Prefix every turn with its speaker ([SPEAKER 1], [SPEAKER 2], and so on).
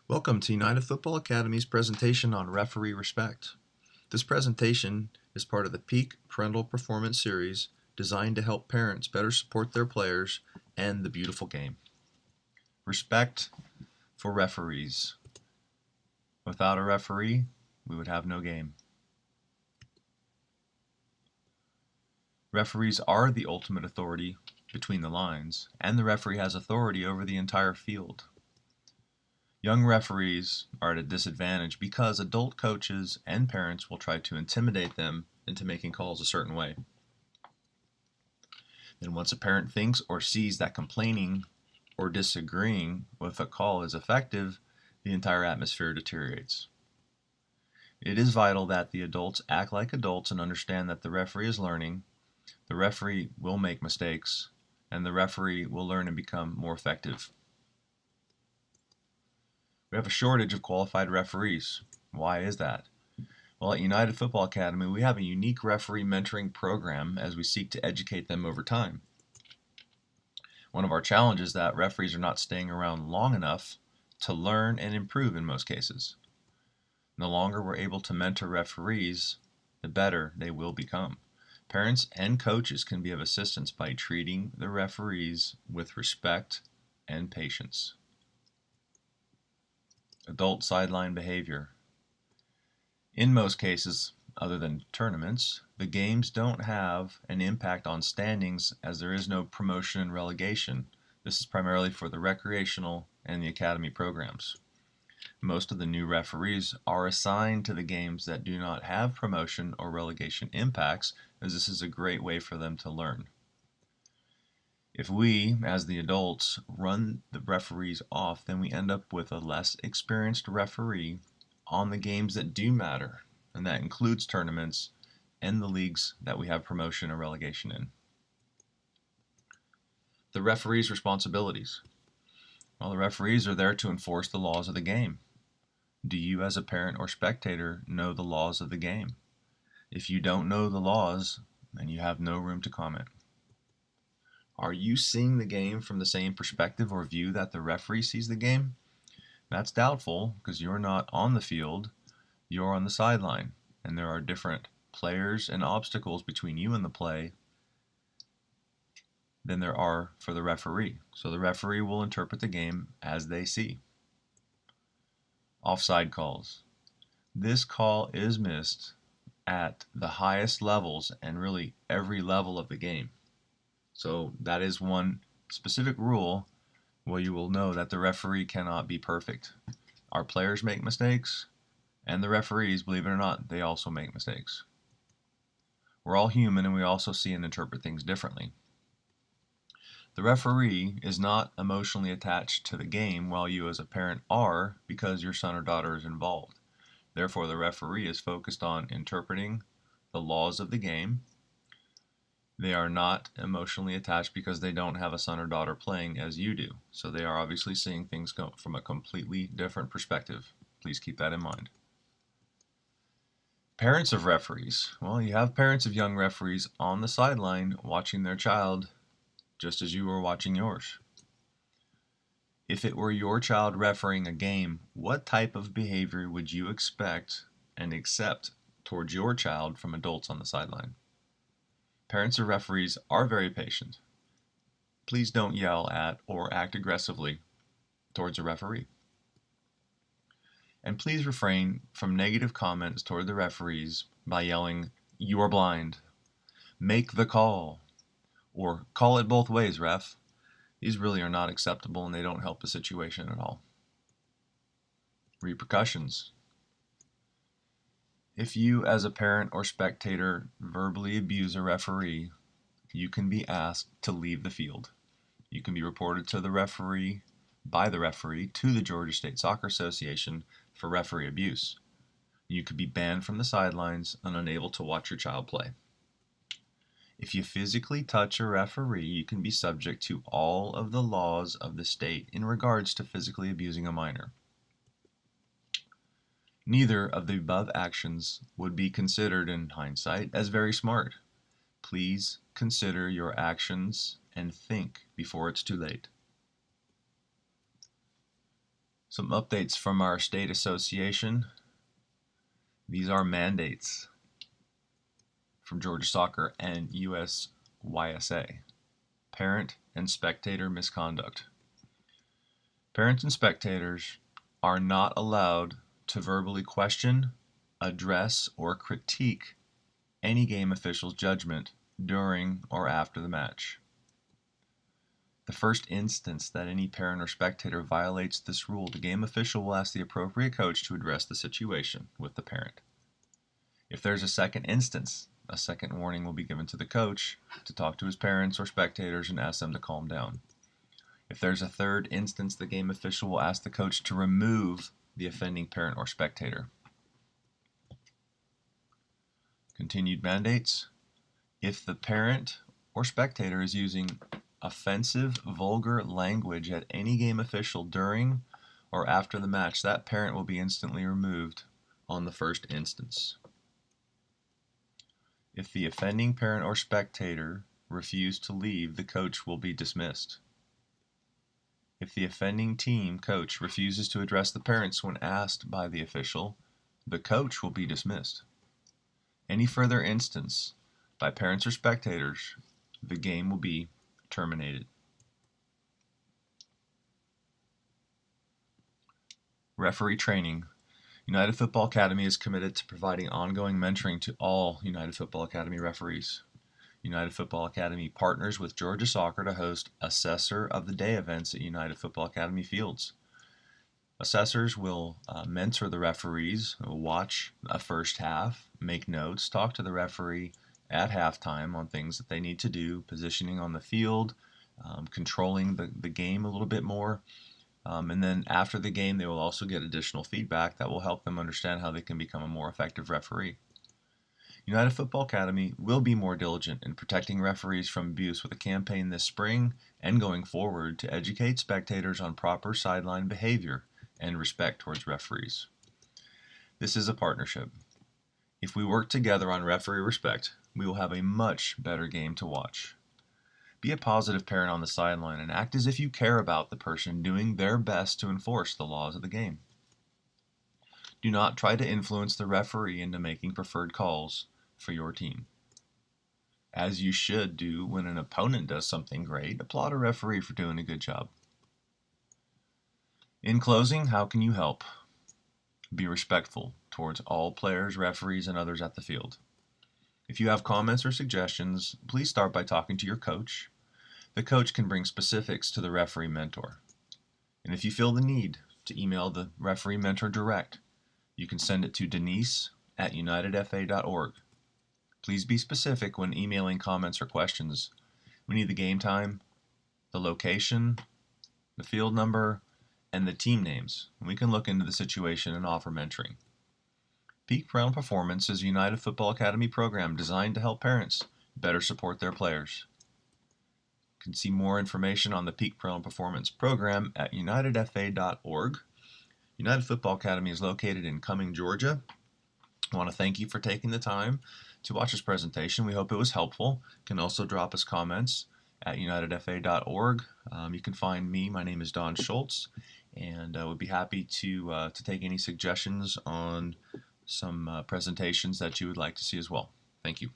[SPEAKER 1] Welcome to United Football Academy's presentation on referee respect. This presentation is part of the Peak Parental Performance Series designed to help parents better support their players and the beautiful game. Respect for referees. Without a referee, we would have no game. Referees are the ultimate authority between the lines, and the referee has authority over the entire field. Young referees are at a disadvantage because adult coaches and parents will try to intimidate them into making calls a certain way. Then once a parent thinks or sees that complaining or disagreeing with a call is effective, the entire atmosphere deteriorates. It is vital that the adults act like adults and understand that the referee is learning, the referee will make mistakes, and the referee will learn and become more effective. We have a shortage of qualified referees. Why is that? Well, at United Football Academy, we have a unique referee mentoring program as we seek to educate them over time. One of our challenges is that referees are not staying around long enough to learn and improve in most cases. The longer we're able to mentor referees, the better they will become. Parents and coaches can be of assistance by treating the referees with respect and patience. Adult sideline behavior. In most cases, other than tournaments, the games don't have an impact on standings as there is no promotion and relegation. This is primarily for the recreational and the academy programs. Most of the new referees are assigned to the games that do not have promotion or relegation impacts, as this is a great way for them to learn. If we, as the adults, run the referees off, then we end up with a less experienced referee on the games that do matter, and that includes tournaments and the leagues that we have promotion or relegation in. The referee's responsibilities. Well, the referees are there to enforce the laws of the game. Do you, as a parent or spectator, know the laws of the game? If you don't know the laws, then you have no room to comment. Are you seeing the game from the same perspective or view that the referee sees the game? That's doubtful because you're not on the field, you're on the sideline, and there are different players and obstacles between you and the play than there are for the referee. So the referee will interpret the game as they see. Offside calls. This call is missed at the highest levels and really every level of the game. So that is one specific rule where you will know that the referee cannot be perfect. Our players make mistakes, and the referees, believe it or not, they also make mistakes. We're all human, and we also see and interpret things differently. The referee is not emotionally attached to the game while you as a parent are, because your son or daughter is involved. Therefore, the referee is focused on interpreting the laws of the game. They are not emotionally attached because they don't have a son or daughter playing as you do. So they are obviously seeing things from a completely different perspective. Please keep that in mind. Parents of referees. Well, you have parents of young referees on the sideline watching their child just as you were watching yours. If it were your child refereeing a game, what type of behavior would you expect and accept towards your child from adults on the sideline? Parents of referees are very patient. Please don't yell at or act aggressively towards a referee. And please refrain from negative comments toward the referees by yelling, "You are blind," "Make the call," or "Call it both ways, ref." These really are not acceptable and they don't help the situation at all. Repercussions. If you, as a parent or spectator, verbally abuse a referee, you can be asked to leave the field. You can be reported to the referee, by the referee, to the Georgia State Soccer Association for referee abuse. You could be banned from the sidelines and unable to watch your child play. If you physically touch a referee, you can be subject to all of the laws of the state in regards to physically abusing a minor. Neither of the above actions would be considered in hindsight as very smart. Please consider your actions and think before it's too late. Some updates from our state association. These are mandates from Georgia Soccer and USYSA. Parent and spectator misconduct. Parents and spectators are not allowed to verbally question, address, or critique any game official's judgment during or after the match. The first instance that any parent or spectator violates this rule, the game official will ask the appropriate coach to address the situation with the parent. If there's a second instance, a second warning will be given to the coach to talk to his parents or spectators and ask them to calm down. If there's a third instance, the game official will ask the coach to remove the offending parent or spectator. Continued mandates. If the parent or spectator is using offensive, vulgar language at any game official during or after the match, that parent will be instantly removed on the first instance. If the offending parent or spectator refuse to leave, the coach will be dismissed. If the offending team coach refuses to address the parents when asked by the official, the coach will be dismissed. Any further instance by parents or spectators, the game will be terminated. Referee training. United Football Academy is committed to providing ongoing mentoring to all United Football Academy referees. United Football Academy partners with Georgia Soccer to host Assessor of the Day events at United Football Academy fields. Assessors will mentor the referees, watch a first half, make notes, talk to the referee at halftime on things that they need to do, positioning on the field, controlling the game a little bit more. And then after the game, they will also get additional feedback that will help them understand how they can become a more effective referee. United Football Academy will be more diligent in protecting referees from abuse with a campaign this spring and going forward to educate spectators on proper sideline behavior and respect towards referees. This is a partnership. If we work together on referee respect, we will have a much better game to watch. Be a positive parent on the sideline and act as if you care about the person doing their best to enforce the laws of the game. Do not try to influence the referee into making preferred calls for your team. As you should do when an opponent does something great, applaud a referee for doing a good job. In closing, how can you help? Be respectful towards all players, referees, and others at the field. If you have comments or suggestions, please start by talking to your coach. The coach can bring specifics to the referee mentor. And if you feel the need to email the referee mentor direct, you can send it to denise@unitedfa.org. Please be specific when emailing comments or questions. We need the game time, the location, the field number, and the team names. We can look into the situation and offer mentoring. Peak Parental Performance is a United Football Academy program designed to help parents better support their players. You can see more information on the Peak Parental Performance program at unitedfa.org. United Football Academy is located in Cumming, Georgia. I want to thank you for taking the time to watch this presentation. We hope it was helpful. You can also drop us comments at unitedfa.org. You can find me. My name is Don Schultz, and I would be happy to take any suggestions on some presentations that you would like to see as well. Thank you.